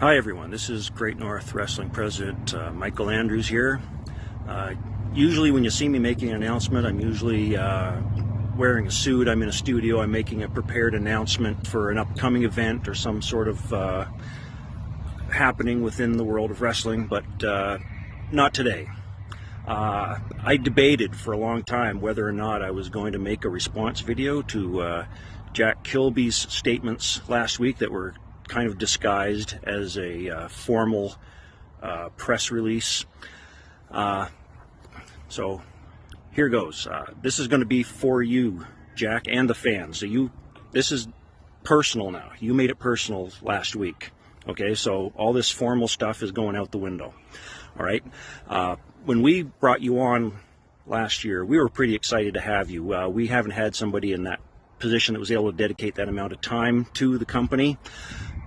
Hi everyone, this is Great North Wrestling President Michael Andrews here. Usually when you see me making an announcement, I'm usually wearing a suit, I'm in a studio, I'm making a prepared announcement for an upcoming event or some sort of happening within the world of wrestling, but not today. I debated for a long time whether or not I was going to make a response video to Jack Kilby's statements last week that were kind of disguised as a formal press release. So here goes. This is going to be for you, Jack, and the fans. So this is personal now. You made it personal last week. Okay, so all this formal stuff is going out the window. All right. When we brought you on last year, we were pretty excited to have you. We haven't had somebody in that position that was able to dedicate that amount of time to the company.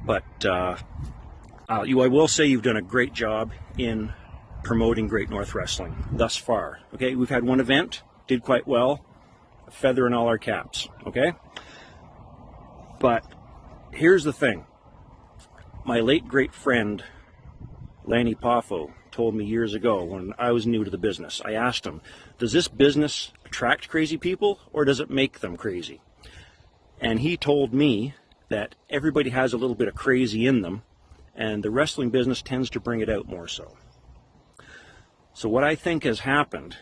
But I will say you've done a great job in promoting Great North Wrestling thus far. Okay, we've had one event, did quite well, a feather in all our caps. Okay, but here's the thing. My late great friend Lanny Poffo told me years ago when I was new to the business. I asked him, does this business attract crazy people or does it make them crazy? And he told me that everybody has a little bit of crazy in them, and the wrestling business tends to bring it out more so. So what I think has happened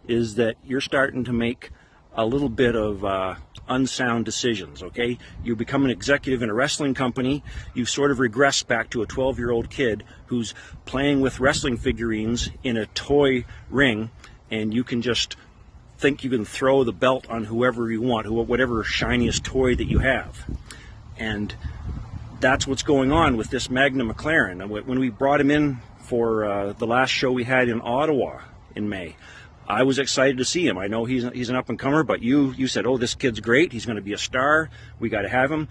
is that you're starting to make a little bit of unsound decisions, okay? You become an executive in a wrestling company, you've sort of regressed back to a 12-year-old kid who's playing with wrestling figurines in a toy ring, and you can just think you can throw the belt on whoever you want, whatever shiniest toy that you have. And that's what's going on with this Magna McLaren. When we brought him in for the last show we had in Ottawa in May, I was excited to see him. I know he's an up-and-comer, but you said, oh, this kid's great. He's going to be a star. We got to have him.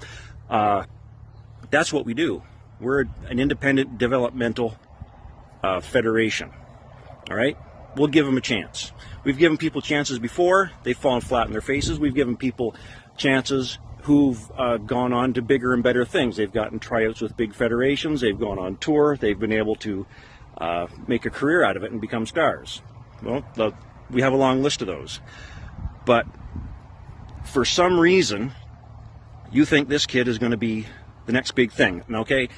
That's what we do. We're an independent developmental federation. All right? We'll give him a chance. We've given people chances before. They've fallen flat in their faces. We've given people chances who've gone on to bigger and better things. They've gotten tryouts with big federations. They've gone on tour. They've been able to make a career out of it and become stars. Well, we have a long list of those. But for some reason, you think this kid is going to be the next big thing. And okay,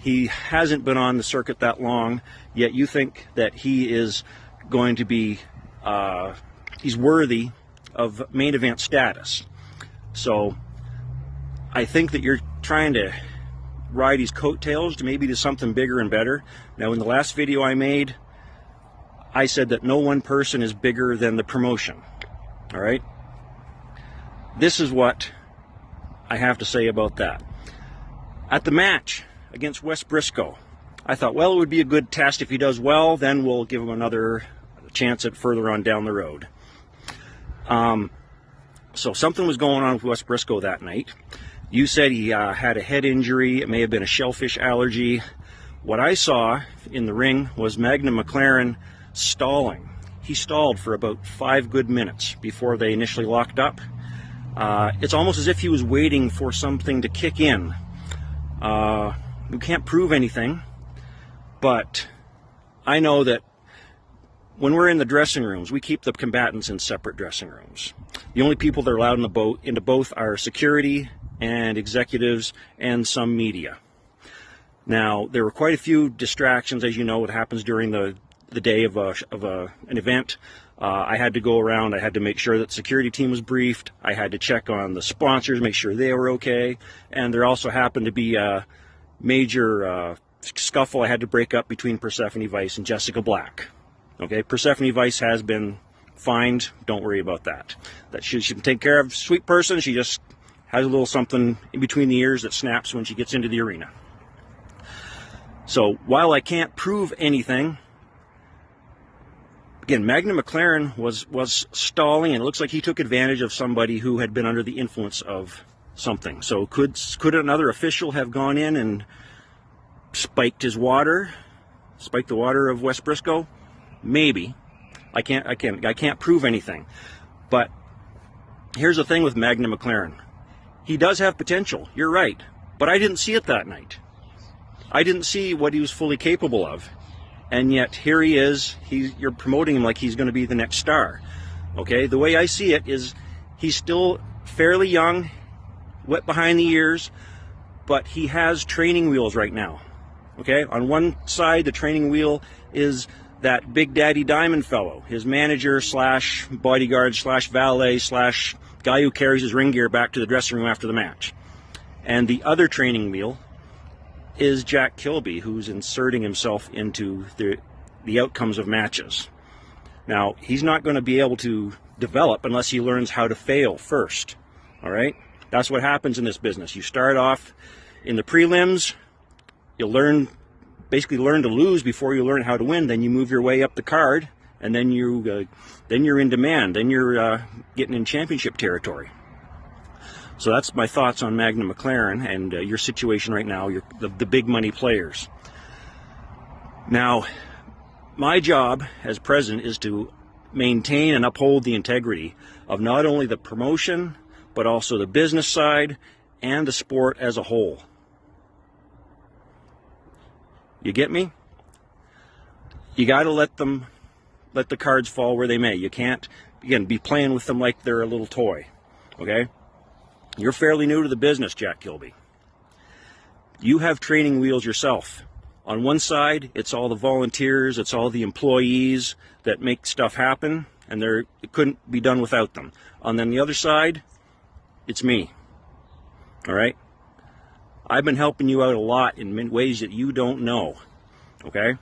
he hasn't been on the circuit that long, yet you think that he is going to be, he's worthy of main event status. So I think that you're trying to ride his coattails to maybe to something bigger and better. Now, in the last video I made, I said that no one person is bigger than the promotion. All right? This is what I have to say about that. At the match against Wes Briscoe, I thought, well, it would be a good test. If he does well, then we'll give him another chance at further on down the road. So something was going on with Wes Briscoe that night. You said he had a head injury. It may have been a shellfish allergy. What I saw in the ring was Magna McLaren stalling. He stalled for about 5 good minutes before they initially locked up. It's almost as if he was waiting for something to kick in. We can't prove anything, but I know that when we're in the dressing rooms, we keep the combatants in separate dressing rooms. The only people that are allowed into both are security and executives and some media. Now, there were quite a few distractions, as you know, what happens during the day of an event. I had to go around. I had to make sure that the security team was briefed. I had to check on the sponsors, make sure they were okay. And there also happened to be a major scuffle I had to break up between Persephone Vice and Jessica Black. Okay, Persephone Vice has been fined. Don't worry about that. She can take care of. Sweet person. She just has a little something in between the ears that snaps when she gets into the arena. So while I can't prove anything, again, Magna McLaren was stalling, and it looks like he took advantage of somebody who had been under the influence of something. So could another official have gone in and spiked the water of Wes Briscoe? Maybe. I can't prove anything. But here's the thing with Magna McLaren. He does have potential. You're right. But I didn't see it that night. I didn't see what he was fully capable of, and yet here he is. You're promoting him like he's going to be the next star. Okay, the way I see it is he's still fairly young, wet behind the ears, but he has training wheels right now. Okay, on one side the training wheel is that Big Daddy Diamond fellow, his manager slash bodyguard slash valet slash guy who carries his ring gear back to the dressing room after the match. And the other training wheel is Jack Kilby, who's inserting himself into the outcomes of matches. Now, he's not going to be able to develop unless he learns how to fail first. All right? That's what happens in this business. You start off in the prelims, you basically learn to lose before you learn how to win. Then you move your way up the card, and then you're in demand. Then you're getting in championship territory. So that's my thoughts on Magna McLaren and your situation right now, the big money players. Now, my job as president is to maintain and uphold the integrity of not only the promotion, but also the business side and the sport as a whole. You get me? You got to let the cards fall where they may. You can't, again, be playing with them like they're a little toy. Okay? You're fairly new to the business, Jack Kilby. You have training wheels yourself. On one side, it's all the volunteers, it's all the employees that make stuff happen, and it couldn't be done without them. And then the other side, it's me. All right? I've been helping you out a lot in ways that you don't know. Okay?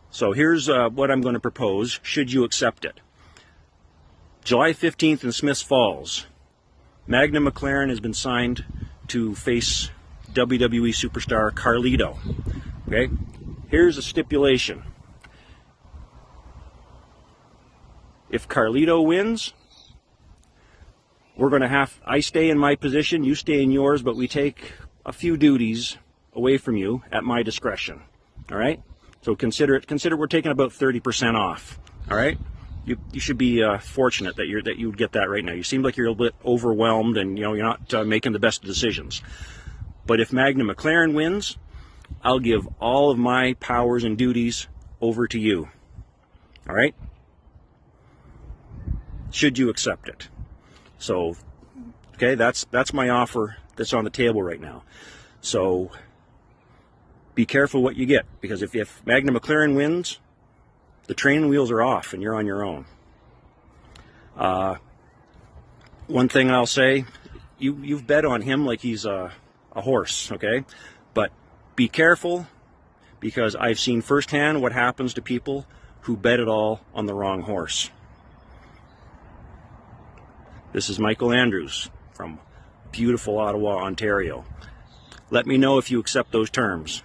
So here's what I'm going to propose, should you accept it. July 15th in Smiths Falls, Magna McLaren has been signed to face WWE superstar Carlito. Okay? Here's a stipulation. If Carlito wins, we're going to I stay in my position, you stay in yours, but we take a few duties away from you at my discretion. All right? So consider we're taking about 30% off. All right? You should be fortunate that you would get that right now. You seem like you're a little bit overwhelmed, and you're not making the best decisions. But if Magna McLaren wins, I'll give all of my powers and duties over to you. All right? Should you accept it? So, okay, that's my offer that's on the table right now. So be careful what you get, because if Magna McLaren wins, the training wheels are off and you're on your own. One thing I'll say, you've bet on him like he's a horse, okay? But be careful, because I've seen firsthand what happens to people who bet it all on the wrong horse. This is Michael Andrews from beautiful Ottawa, Ontario. Let me know if you accept those terms.